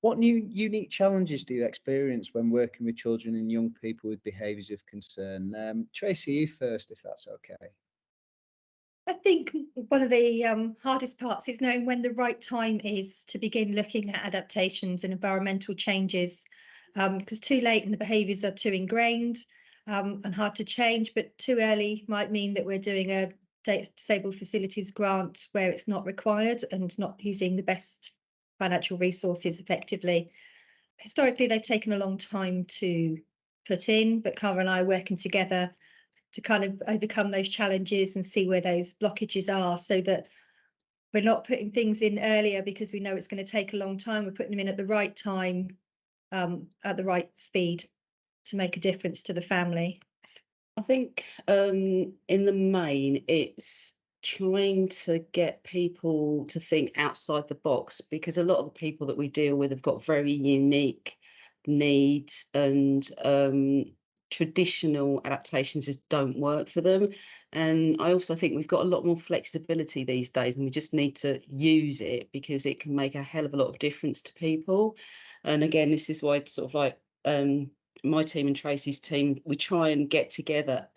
What new unique challenges do you experience when working with children and young people with behaviours of concern? Tracey, you first, if that's okay. I think one of the hardest parts is knowing when the right time is to begin looking at adaptations and environmental changes, because too late and the behaviours are too ingrained and hard to change, but too early might mean that we're doing a disabled facilities grant where it's not required and not using the best financial resources effectively. Historically, they've taken a long time to put in, but Carla and I are working together to kind of overcome those challenges and see where those blockages are, so that we're not putting things in earlier because we know it's going to take a long time. We're putting them in at the right time, at the right speed to make a difference to the family. I think in the main, it's trying to get people to think outside the box, because a lot of the people that we deal with have got very unique needs, and traditional adaptations just don't work for them. And I also think we've got a lot more flexibility these days, and we just need to use it because it can make a hell of a lot of difference to people. And again, this is why sort of like my team and Tracey's team, we try and get together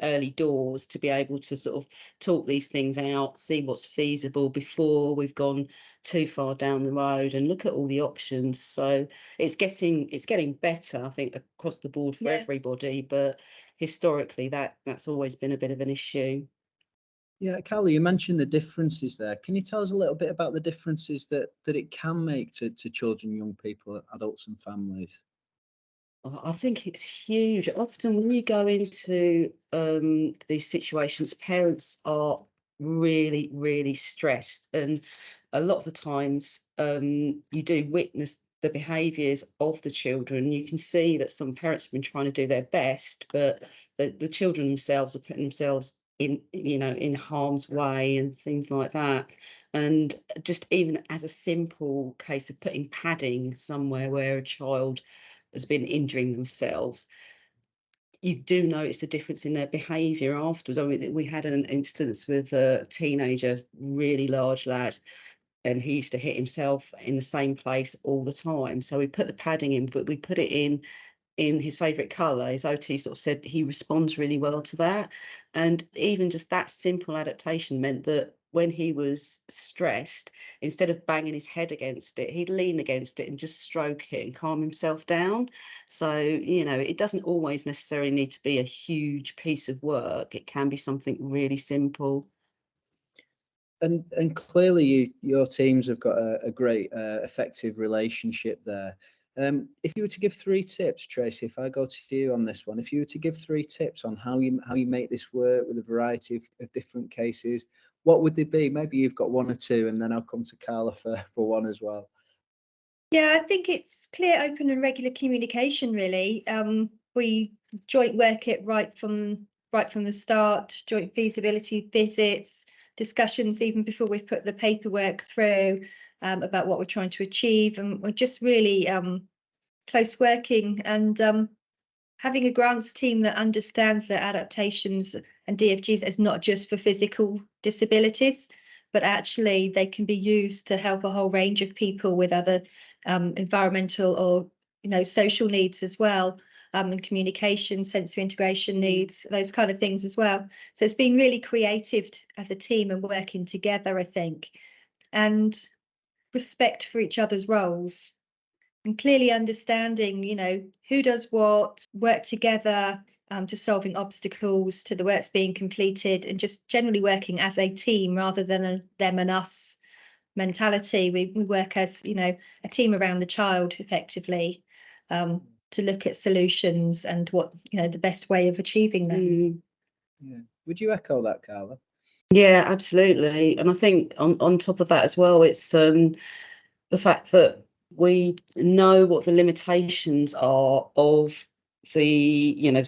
early doors to be able to sort of talk these things out, see what's feasible before we've gone too far down the road, and look at all the options. So it's getting better, I think, across the board for everybody, but historically that's always been a bit of an issue. Yeah, Carla, you mentioned the differences there. Can you tell us a little bit about the differences that it can make to children, young people, adults and families? I think it's huge. Often when you go into these situations, parents are really, really stressed. And a lot of the times you do witness the behaviours of the children. You can see that some parents have been trying to do their best, but the children themselves are putting themselves in harm's way and things like that. And just even as a simple case of putting padding somewhere where a child has been injuring themselves, you do notice a difference in their behaviour afterwards. I mean, we had an instance with a teenager, really large lad, and he used to hit himself in the same place all the time. So we put the padding in, but we put it in his favourite colour. His OT sort of said he responds really well to that. And even just that simple adaptation meant that when he was stressed, instead of banging his head against it, he'd lean against it and just stroke it and calm himself down. So, it doesn't always necessarily need to be a huge piece of work. It can be something really simple. And clearly your teams have got a great effective relationship there. If you were to give 3 tips, Tracey, if I go to you on this one, if you were to give 3 tips on how you make this work with a variety of different cases, what would they be? Maybe you've got 1 or 2, and then I'll come to Carla for 1 as well. Yeah, I think it's clear, open and regular communication, really. We joint work it right from the start, joint feasibility visits, discussions even before we've put the paperwork through about what we're trying to achieve. And we're just really close working, and having a grants team that understands that adaptations and DFGs is not just for physical disabilities, but actually they can be used to help a whole range of people with other environmental or social needs as well, and communication, sensory integration needs, those kind of things as well. So it's being really creative as a team and working together, I think, and respect for each other's roles, and clearly understanding, who does what, work together to solving obstacles, to the work's being completed, and just generally working as a team rather than a them and us mentality. We work as, a team around the child effectively, to look at solutions and what, the best way of achieving them. Yeah. Would you echo that, Carla? Yeah, absolutely. And I think on top of that as well, it's the fact that we know what the limitations are of the,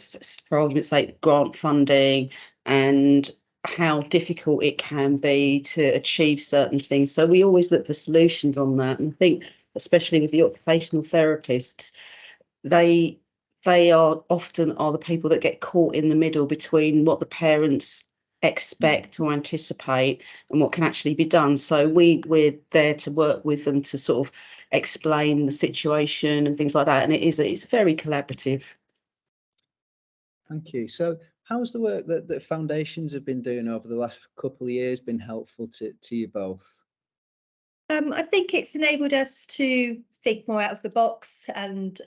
for argument's sake, grant funding, and how difficult it can be to achieve certain things. So we always look for solutions on that. And I think, especially with the occupational therapists, they are often the people that get caught in the middle between what the parents expect or anticipate and what can actually be done. So we're there to work with them to sort of explain the situation and things like that. And it's very collaborative. Thank you. So how's the work that foundations have been doing over the last couple of years been helpful to you both? I think it's enabled us to think more out of the box and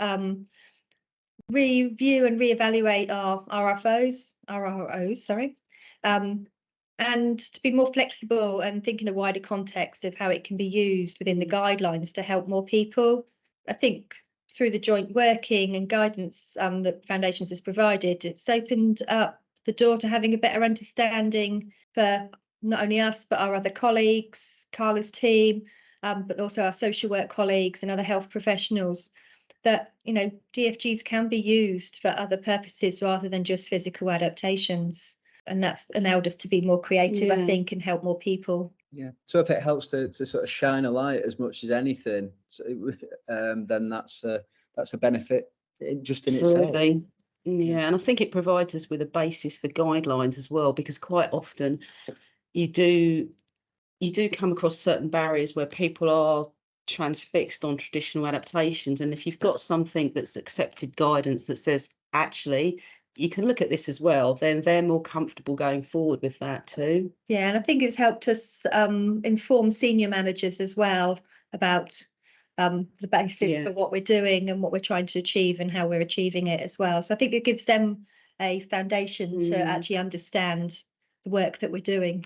review and reevaluate our RROs, sorry, and to be more flexible and think in a wider context of how it can be used within the guidelines to help more people. I think through the joint working and guidance that Foundations has provided, it's opened up the door to having a better understanding for not only us, but our other colleagues, Carla's team, but also our social work colleagues and other health professionals, that, you know, DFGs can be used for other purposes rather than just physical adaptations. And that's allowed us to be more creative, I think, and help more people. Yeah. So if it helps to sort of shine a light as much as anything, then that's a benefit just in itself. Yeah, and I think it provides us with a basis for guidelines as well, because quite often you do come across certain barriers where people are transfixed on traditional adaptations, and if you've got something that's accepted guidance that says actually you can look at this as well, then they're more comfortable going forward with that too. Yeah, and I think it's helped us inform senior managers as well about the basis for what we're doing and what we're trying to achieve and how we're achieving it as well. So I think it gives them a foundation to actually understand the work that we're doing.